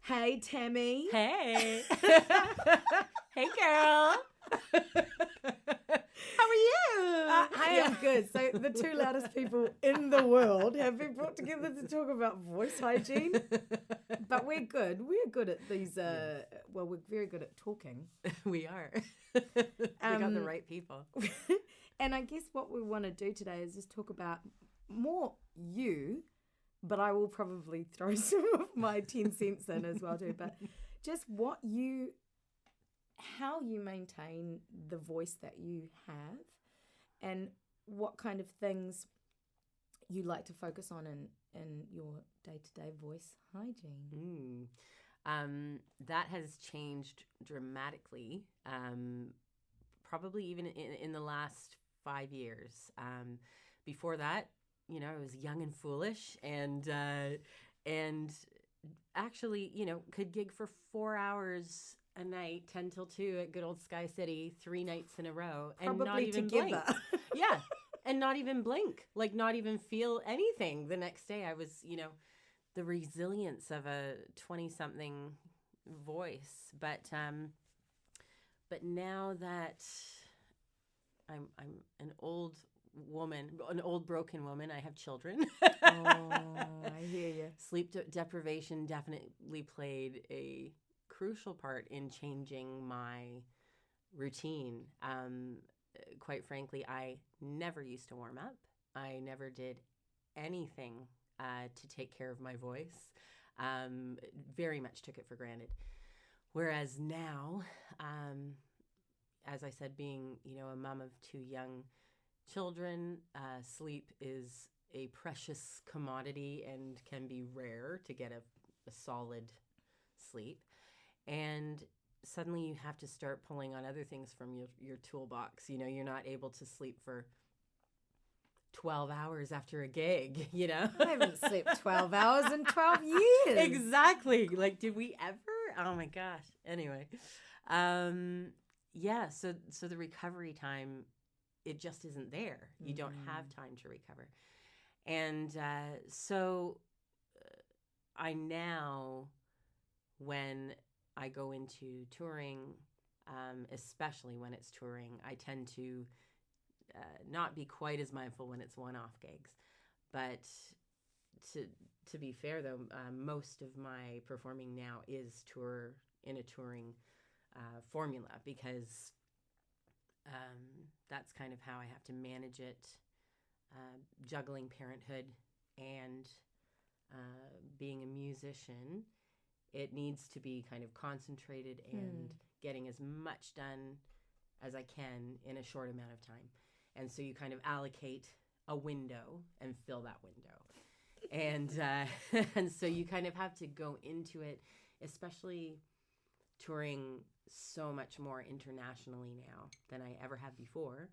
Hey, Tami. Hey. Hey, girl. How are you? I am good. So the two loudest people in the world have been brought together to talk about voice hygiene. But we're good. We're good at these, well, we're very good at talking. We are. We got the right people. And I guess what we want to do today is just talk about more you, but I will probably throw some of my 10 cents in as well too. But just how you maintain the voice that you have and what kind of things you like to focus on in your day-to-day voice hygiene. That has changed dramatically, probably even in the last 5 years. Before that, I was young and foolish and actually, could gig for 4 hours a night, 10 till 2 at good old Sky City, 3 nights in a row. And Probably not even together. blink. Yeah. And not even blink, like not even feel anything. The next day I was, the resilience of a 20-something voice. But now that I'm an old woman, an old broken woman, I have children. Oh, I hear you. Sleep deprivation definitely played a crucial part in changing my routine. Quite frankly, I never used to warm up. I never did anything to take care of my voice. Very much took it for granted. Whereas now, as I said, being, a mom of 2 young children, sleep is a precious commodity and can be rare to get a solid sleep. And suddenly you have to start pulling on other things from your toolbox. You're not able to sleep for 12 hours after a gig, I haven't slept 12 hours in 12 years. Exactly. Like, did we ever? Oh my gosh. Anyway. Yeah. So the recovery time, it just isn't there. You don't have time to recover. And so I now, when I go into touring, especially when it's touring, I tend to not be quite as mindful when it's one-off gigs. But to be fair, though, most of my performing now is in a touring formula, because that's kind of how I have to manage it, juggling parenthood and being a musician. It needs to be kind of concentrated and getting as much done as I can in a short amount of time. And so you kind of allocate a window and fill that window. And so you kind of have to go into it, especially touring so much more internationally now than I ever have before.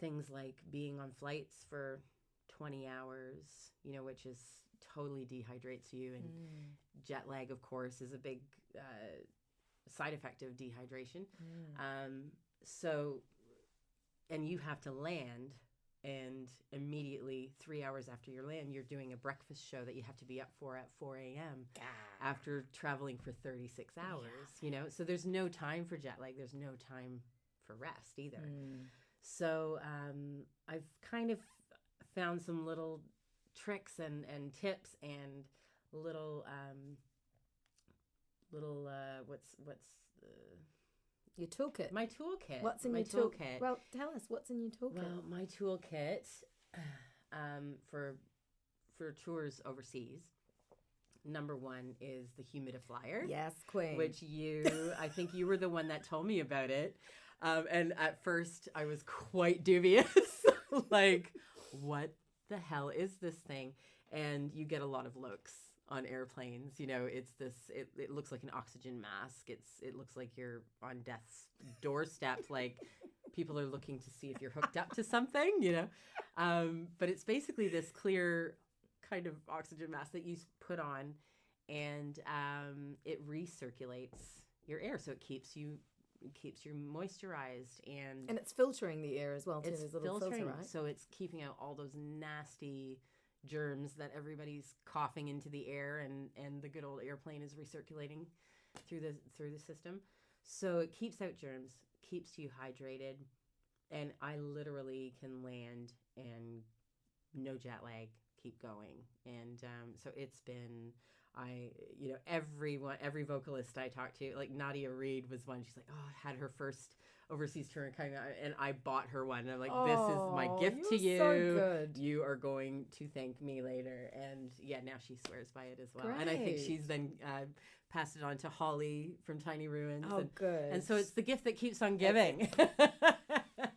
Things like being on flights for 20 hours, which is totally dehydrates you, and jet lag, of course, is a big side effect of dehydration. So, and you have to land, and immediately 3 hours after you land, you're doing a breakfast show that you have to be up for at 4 a.m. after traveling for 36 hours, so there's no time for jet lag. There's no time for rest either. So I've kind of found some little tricks and tips and little what's your toolkit. My toolkit. What's in your toolkit? Well, tell us what's in your toolkit. Well, my toolkit for tours overseas, number 1 is the Humidiflyer. Yes, queen. Which I think you were the one that told me about it. And at first I was quite dubious. Like, what the hell is this thing? And you get a lot of looks on airplanes. It's this, it looks like an oxygen mask. It looks like you're on death's doorstep. Like, people are looking to see if you're hooked up to something, but it's basically this clear kind of oxygen mask that you put on, and it recirculates your air. So it keeps you moisturized, and it's filtering the air as well too. It's There's a little filtering, filter, right? so it's keeping out all those nasty germs that everybody's coughing into the air, and the good old airplane is recirculating through the system. So it keeps out germs, keeps you hydrated, and I literally can land and no jet lag, keep going. And so it's been, every vocalist I talked to, like Nadia Reid was one. She's like, had her first overseas tour coming out, and I bought her one. And I'm like, this is my gift to you. So good. You are going to thank me later. And yeah, now she swears by it as well. Great. And I think she's then passed it on to Holly from Tiny Ruins. Oh, good. And so it's the gift that keeps on giving.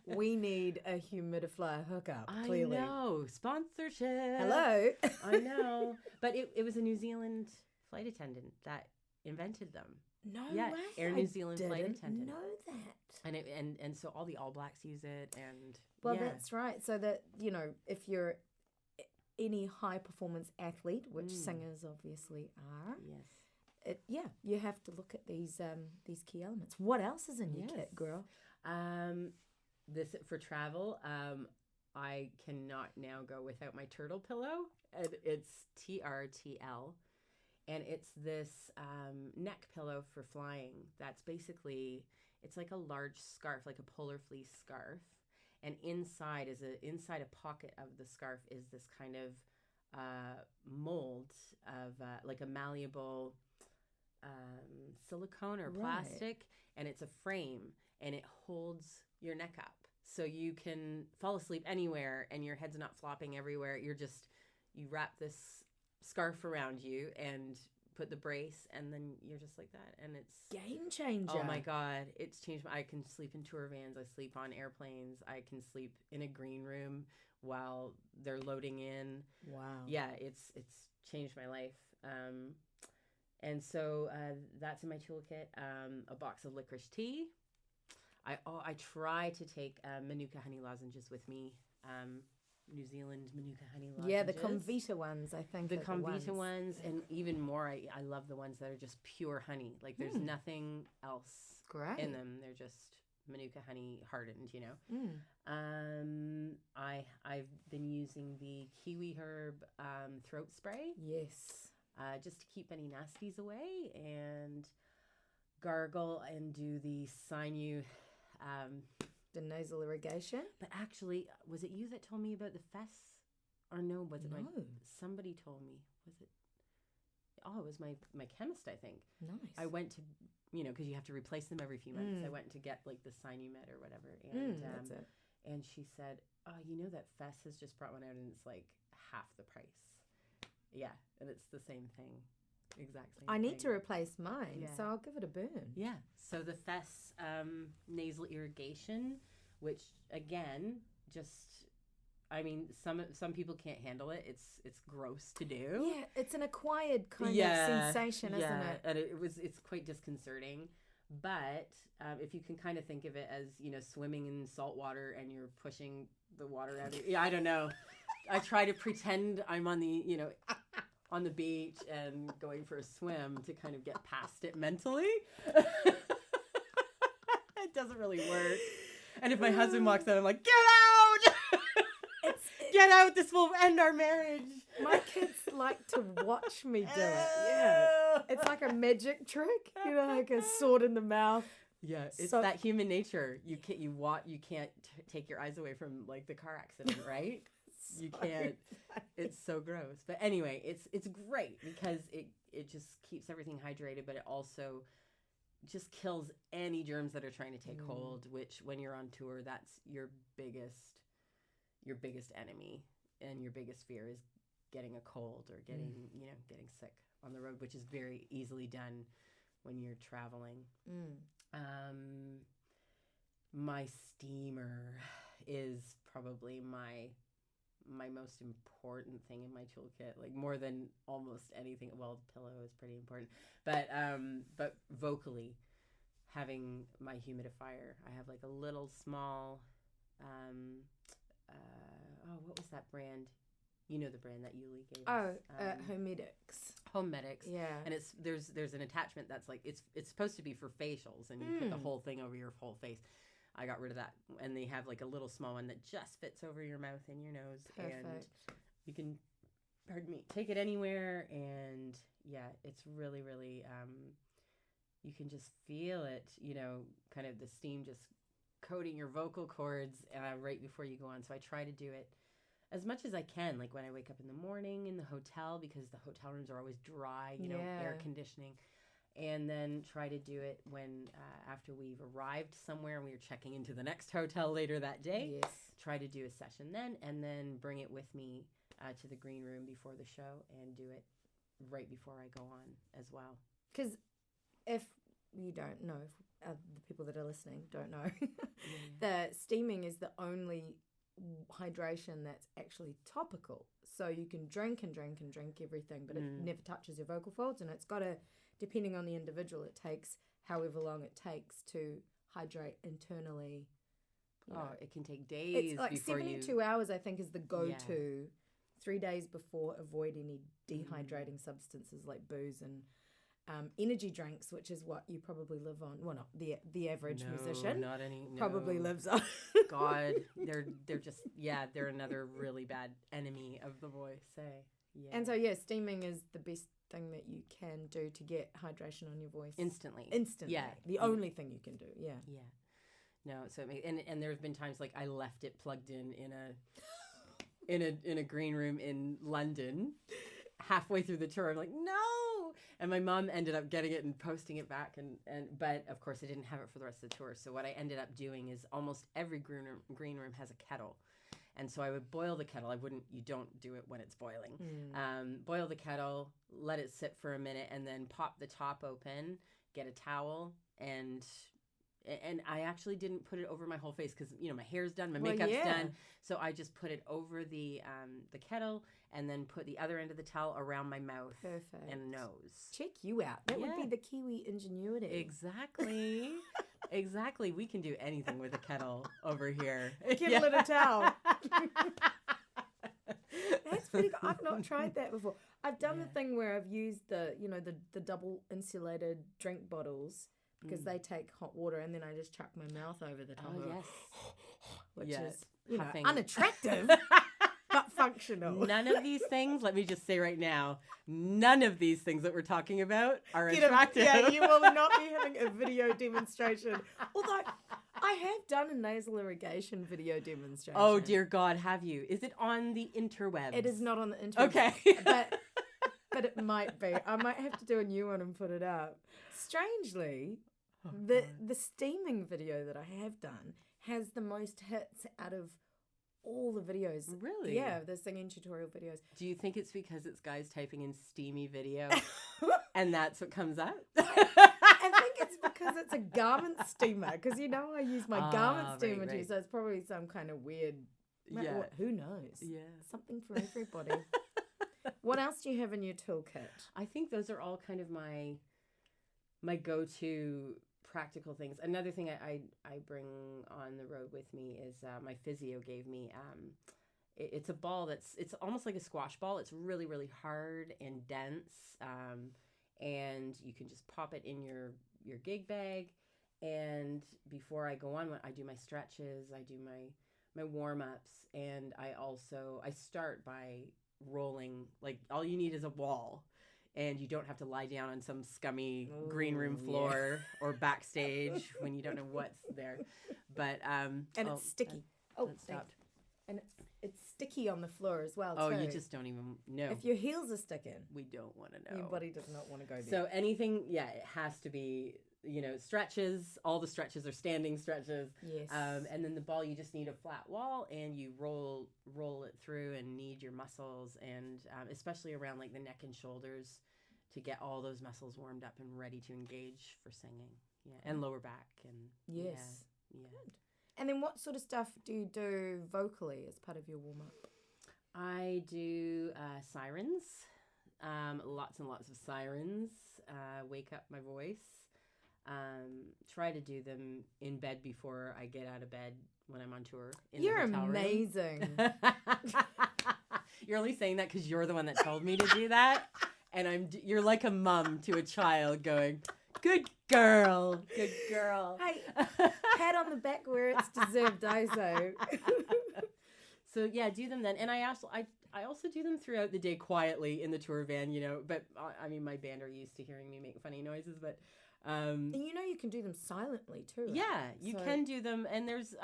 We need a humidifier hookup, clearly. I know. Sponsorship. Hello. I know. But it was a New Zealand flight attendant that invented them. No yeah, way. Air New Zealand flight attendant. I didn't know that. And so all the All Blacks use it. And well, that's right. So that, if you're any high performance athlete, which singers obviously are. Yes. You have to look at these key elements. What else is in your kit, girl? This for travel. I cannot now go without my Trtl Pillow, and it's TRTL, and it's this neck pillow for flying. That's basically, it's like a large scarf, like a polar fleece scarf, and inside a pocket of the scarf is this kind of mold of like a malleable silicone or plastic, and it's a frame, and it holds your neck up so you can fall asleep anywhere and your head's not flopping everywhere. You wrap this scarf around you and put the brace, and then you're just like that, and it's game changer. Oh my God, it's changed. I can sleep in tour vans, I sleep on airplanes, I can sleep in a green room while they're loading in. Wow. Yeah, it's changed my life. And so that's in my toolkit. A box of Liquorice Tea. I try to take Manuka honey lozenges with me. New Zealand Manuka honey lozenges. Yeah, the Comvita ones, I think. The Comvita ones, and even more, I love the ones that are just pure honey. Like there's nothing else in them. They're just Manuka honey hardened, I've been using the Kiwi herb throat spray. Yes. Just to keep any nasties away, and gargle and do the the nasal irrigation. But actually, was it you that told me about the fess? Or no, was it somebody told me. Was it? Oh, it was my chemist, I think. Nice. I went to, because you have to replace them every few months. I went to get like the Sinumet or whatever. And that's it. And she said, that fess has just brought one out and it's like half the price. Yeah, and it's the same thing. Exact same I thing. need to replace mine, so I'll give it a burn. Yeah. So the Fess nasal irrigation, which again, some people can't handle it. It's gross to do. Yeah, it's an acquired kind of sensation, isn't it? And it's quite disconcerting. But if you can kind of think of it as, swimming in salt water and you're pushing the water out of you. Yeah, I don't know. I try to pretend I'm on the, on the beach and going for a swim to kind of get past it mentally. It doesn't really work. And if my husband walks out, I'm like, get out! Get out! This will end our marriage. My kids like to watch me do it. Yeah. It's like a magic trick, like a sword in the mouth. Yeah, it's that human nature. You can't take your eyes away from like the car accident, right? You can't. It's so gross. But anyway, it's great because it just keeps everything hydrated, but it also just kills any germs that are trying to take hold, which when you're on tour, that's your biggest enemy, and your biggest fear is getting a cold or getting sick on the road, which is very easily done when you're traveling. My steamer is probably my most important thing in my toolkit, like more than almost anything. Well, the pillow is pretty important, but vocally, having my humidifier, I have like a little small, what was that brand? You know the brand that Yuli gave us. Homedics. Yeah. And there's an attachment that's like it's supposed to be for facials, and you put the whole thing over your whole face. I got rid of that, and they have like a little small one that just fits over your mouth and your nose. Perfect. And you can pardon me, take it anywhere. And yeah, it's really, really, you can just feel it, you know, kind of the steam just coating your vocal cords right before you go on. So I try to do it as much as I can, like when I wake up in the morning in the hotel, because the hotel rooms are always dry, you know, air conditioning. And then try to do it when after we've arrived somewhere and we are checking into the next hotel later that day. Yes. Try to do a session then, and then bring it with me to the green room before the show and do it right before I go on as well. Because if you don't know, the people that are listening don't know, the steaming is the only hydration that's actually topical. So you can drink and drink and drink everything, but it never touches your vocal folds, and it's got to, depending on the individual, it takes however long it takes to hydrate internally. It can take days. It's like before 72 hours, I think, is the go-to. 3 days before, avoid any dehydrating substances like booze and energy drinks, which is what you probably live on. Well, not the average musician. Not any. No. Probably lives on. God, they're just they're another really bad enemy of the voice. Yeah. And so steaming is the best thing that you can do to get hydration on your voice instantly. Yeah, the only thing you can do. Yeah. No, so and there's been times like I left it plugged in a green room in London halfway through the tour. I'm like, no, and my mom ended up getting it and posting it back, but of course I didn't have it for the rest of the tour. So what I ended up doing is almost every green room has a kettle. And so I would boil the kettle. You don't do it when it's boiling. Boil the kettle, let it sit for a minute, and then pop the top open, get a towel, and I actually didn't put it over my whole face because, you know, my hair's done, my makeup's done. So I just put it over the kettle and then put the other end of the towel around my mouth and nose. Check you out. That would be the Kiwi ingenuity. Exactly. Exactly. We can do anything with a kettle over here. Kettle and a towel. That's pretty good. I've not tried that before. I've done the thing where I've used the double insulated drink bottles because they take hot water, and then I just chuck my mouth over the top of it. Which is unattractive. But functional. None of these things, let me just say right now, none of these things that we're talking about are attractive. You will not be having a video demonstration. Although I have done a nasal irrigation video demonstration. Oh, dear God, have you? Is it on the interwebs? It is not on the interwebs. Okay. but it might be. I might have to do a new one and put it up. Strangely, the steaming video that I have done has the most hits out of all the videos. Really? Yeah, the singing tutorial videos. Do you think it's because it's guys typing in steamy video and that's what comes up? I think it's because it's a garment steamer, because I use my garment steamer too, so it's probably some kind of weird, who knows? Yeah. Something for everybody. What else do you have in your toolkit? I think those are all kind of my go-to practical things. Another thing I bring on the road with me is my physio gave me it's a ball it's almost like a squash ball. It's really, really hard and dense, and you can just pop it in your gig bag, and before I go on, I do my stretches, I do my warm-ups, and I start by rolling. Like, all you need is a wall. And you don't have to lie down on some scummy green room floor or backstage when you don't know what's there. But it's sticky. It stopped. And it's sticky on the floor as well. Oh, too. you just don't even know. If your heels are sticking, we don't want to know. Your body does not want to go there. So anything, it has to be, stretches. All the stretches are standing stretches. Yes. And then the ball, you just need a flat wall, and you roll it through and knead your muscles, and especially around like the neck and shoulders, to get all those muscles warmed up and ready to engage for singing. Yeah, and lower back and yes. Yeah. Good. And then what sort of stuff do you do vocally as part of your warm up? I do sirens, lots and lots of sirens. Wake up my voice. Try to do them in bed before I get out of bed when I'm on tour. You're amazing. You're only saying that because you're the one that told me to do that. And you're like a mom to a child going, good girl, good girl. Hey, pat on the back where it's deserved, I say. So yeah, do them then. And I I also do them throughout the day quietly in the tour van, but I mean, my band are used to hearing me make funny noises, but and you can do them silently too, right? Yeah, you can do them, and there's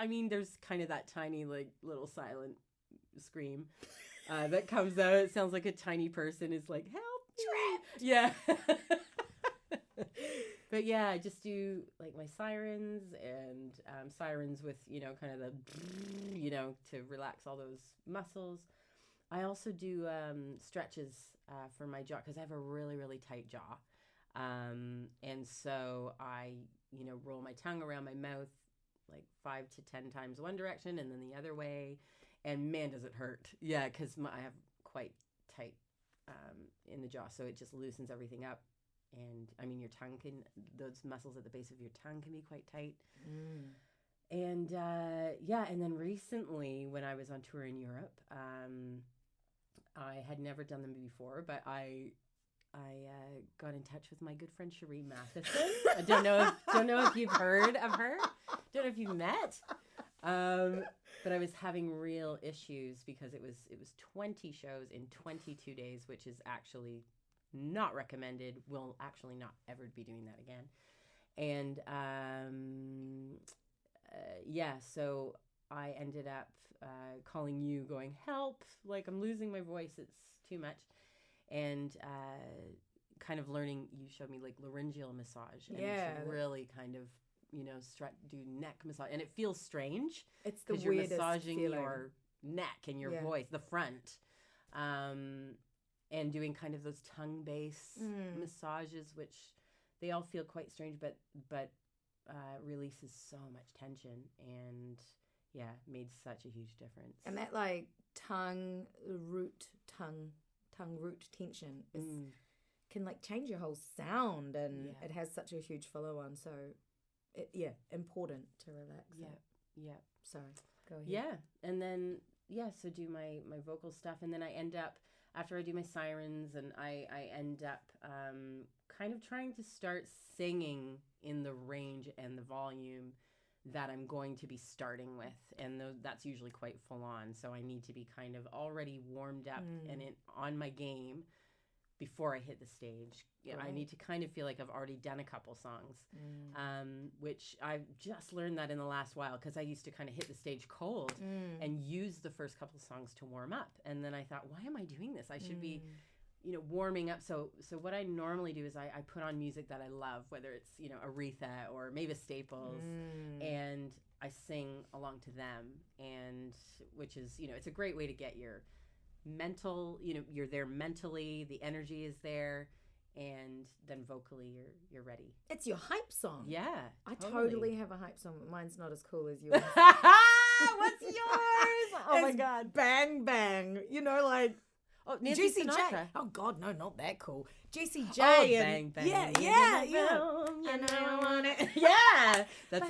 kind of that tiny like little silent scream that comes out. It sounds like a tiny person is like, help me. Yeah. But yeah, I just do like my sirens and sirens with, kind of the, to relax all those muscles. I also do stretches for my jaw because I have a really, really tight jaw. And so I, roll my tongue around my mouth like 5 to 10 times one direction and then the other way. And man, does it hurt. Yeah, because I have quite tight in the jaw. So it just loosens everything up. And I mean, your tongue those muscles at the base of your tongue can be quite tight. And and then recently when I was on tour in Europe, I had never done them before, but I got in touch with my good friend Cherie Matheson. I don't know if you've heard of her. Don't know if you've met. But I was having real issues because it was 20 shows in 22 days, which is actually not recommended. We'll actually not ever be doing that again. And so I ended up calling you, going, help! Like I'm losing my voice. It's too much. And kind of learning. You showed me like laryngeal massage. And it's really kind of do neck massage, and it feels strange. It's the weirdest you're massaging feeling. Your neck and your voice, the front. And doing kind of those tongue-based massages, which they all feel quite strange, but releases so much tension, and made such a huge difference. And that like tongue root tension can like change your whole sound, and it has such a huge follow-on. So, important to relax. Yeah. Sorry, go ahead. Yeah, and then so do my vocal stuff, and then I end up. After I do my sirens, and I end up kind of trying to start singing in the range and the volume that I'm going to be starting with. And that's usually quite full on. So I need to be kind of already warmed up and on my game before I hit the stage. Yeah, right. I need to kind of feel like I've already done a couple songs, which I've just learned that in the last while, because I used to kind of hit the stage cold and use the first couple songs to warm up. And then I thought, why am I doing this? I should be, warming up. So what I normally do is I put on music that I love, whether it's, Aretha or Mavis Staples, and I sing along to them, and which is, it's a great way to get your mental, you're there mentally, the energy is there, and then vocally you're ready. It's your hype song. Yeah, I totally have a hype song, but mine's not as cool as yours. What's yours? Oh my god, Bang Bang. Like Nancy Jessie Sinatra. J. Oh god, no, not that cool. Jessie J. Bang Bang. Yeah. I know I want it. Yeah, that's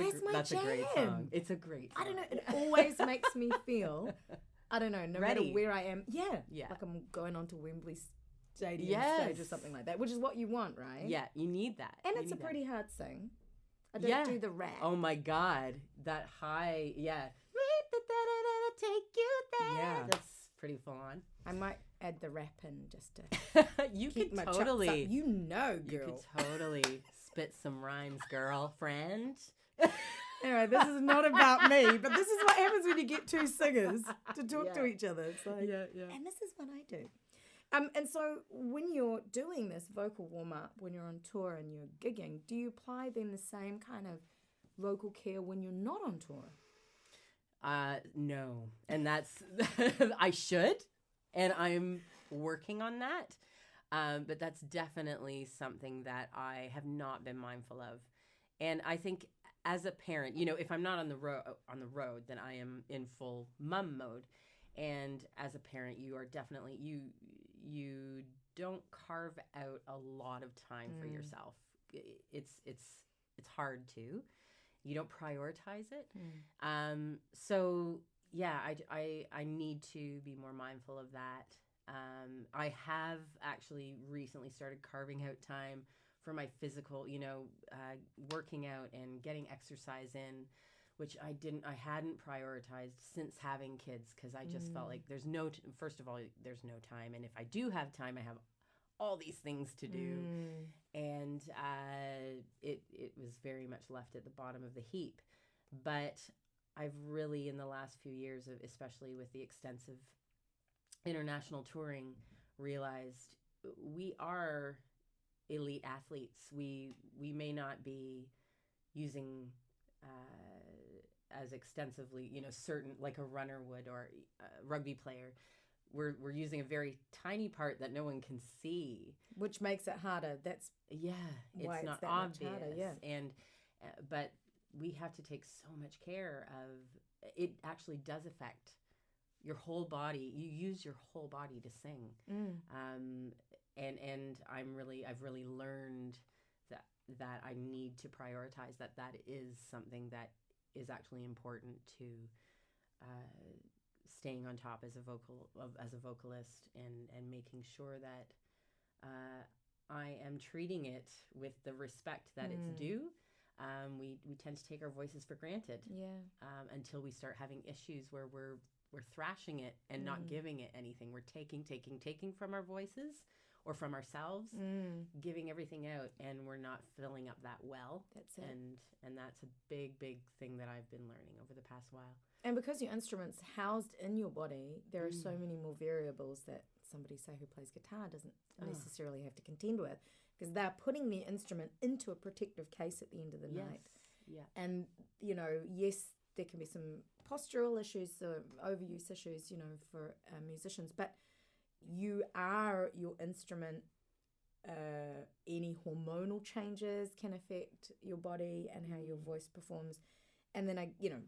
a great song. It's a great song. I don't know. It always makes me feel. I don't know, no matter where I am. Yeah. Like I'm going onto Wembley Stadium stage or something like that, which is what you want, right? Yeah, you need that. And it's a pretty hard sing. I don't do the rap. Oh my god, that high, take you there. Yeah. That's pretty full on. I might add the rap in just to you keep my totally, chops up. Girl. You could totally spit some rhymes, girlfriend. Anyway, this is not about me, but this is what happens when you get two singers to talk to each other. It's like, and this is what I do. And so when you're doing this vocal warm-up, when you're on tour and you're gigging, do you apply then the same kind of vocal care when you're not on tour? No. And that's, I should, and I'm working on that. But that's definitely something that I have not been mindful of. And I think as a parent, if I'm not on the road, then I am in full mum mode. And as a parent, you are definitely, you don't carve out a lot of time for yourself. It's hard to. You don't prioritize it. So yeah, I need to be more mindful of that. I have actually recently started carving out time for my physical, working out and getting exercise in which I hadn't prioritized since having kids, because I just felt like first of all, there's no time. And if I do have time, I have all these things to do. And it was very much left at the bottom of the heap. But I've really, in the last few years, especially with the extensive international touring, realized we are elite athletes. We may not be using as extensively, certain, like a runner would, or a rugby player. We're using a very tiny part that no one can see, which makes it harder. That's why it's not that obvious. much harder, yeah. And but we have to take so much care of it. Actually does affect your whole body. You use your whole body to sing. And I've really learned that I need to prioritize that is something that is actually important to staying on top as a vocalist, and making sure that I am treating it with the respect that it's due. We tend to take our voices for granted, until we start having issues where we're thrashing it and not giving it anything. We're taking from our voices or from ourselves, giving everything out, and we're not filling up that well. That's it. And that's a big thing that I've been learning over the past while. And because your instrument's housed in your body, there are so many more variables that somebody, say, who plays guitar doesn't necessarily have to contend with, because they're putting the instrument into a protective case at the end of the night. Yeah. And, yes, there can be some postural issues, overuse issues, for musicians, but you are your instrument. Any hormonal changes can affect your body and how your voice performs. And then,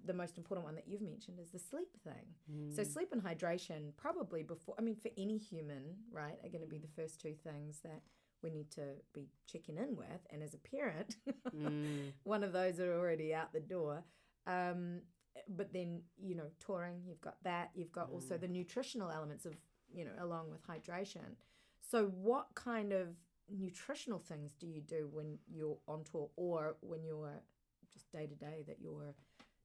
the most important one that you've mentioned is the sleep thing. So sleep and hydration, probably for any human, right, are going to be the first two things that we need to be checking in with. And as a parent, one of those are already out the door. But then, touring, you've got that. You've got also the nutritional elements of, along with hydration. So what kind of nutritional things do you do when you're on tour, or when you're just day to day that you're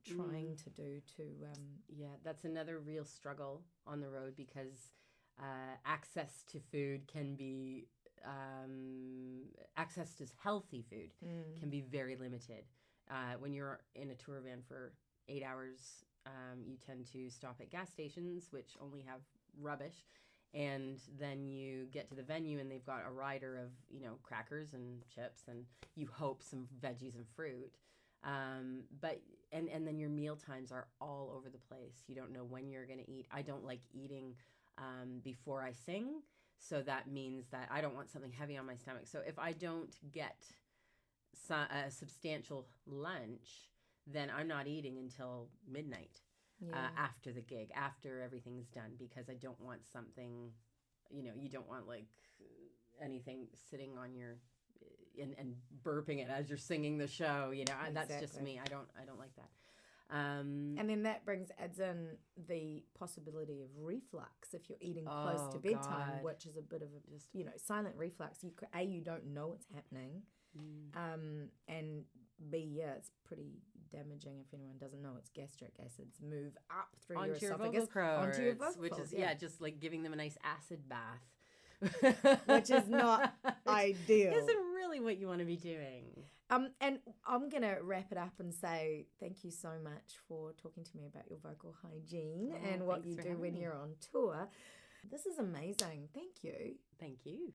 trying to do to... that's another real struggle on the road, because access to food can be... access to healthy food can be very limited. When you're in a tour van for 8 hours, you tend to stop at gas stations, which only have rubbish. And then you get to the venue and they've got a rider of, crackers and chips, and you hope some veggies and fruit. But then your meal times are all over the place. You don't know when you're going to eat. I don't like eating before I sing. So that means that I don't want something heavy on my stomach. So if I don't get a substantial lunch, then I'm not eating until midnight. After the gig, after everything's done, because I don't want something, you don't want like anything sitting on your and burping it as you're singing the show. Exactly. That's just me. I don't like that. And then that adds in the possibility of reflux if you're eating close to bedtime, which is a bit of a silent reflux. You don't know what's happening, and B, it's pretty damaging. If anyone doesn't know, it's gastric acids move up through your esophagus onto your vocal which is just like giving them a nice acid bath. Which is not ideal. Isn't really what you want to be doing. And I'm going to wrap it up and say thank you so much for talking to me about your vocal hygiene and what you do when you're on tour. This is amazing. Thank you. Thank you.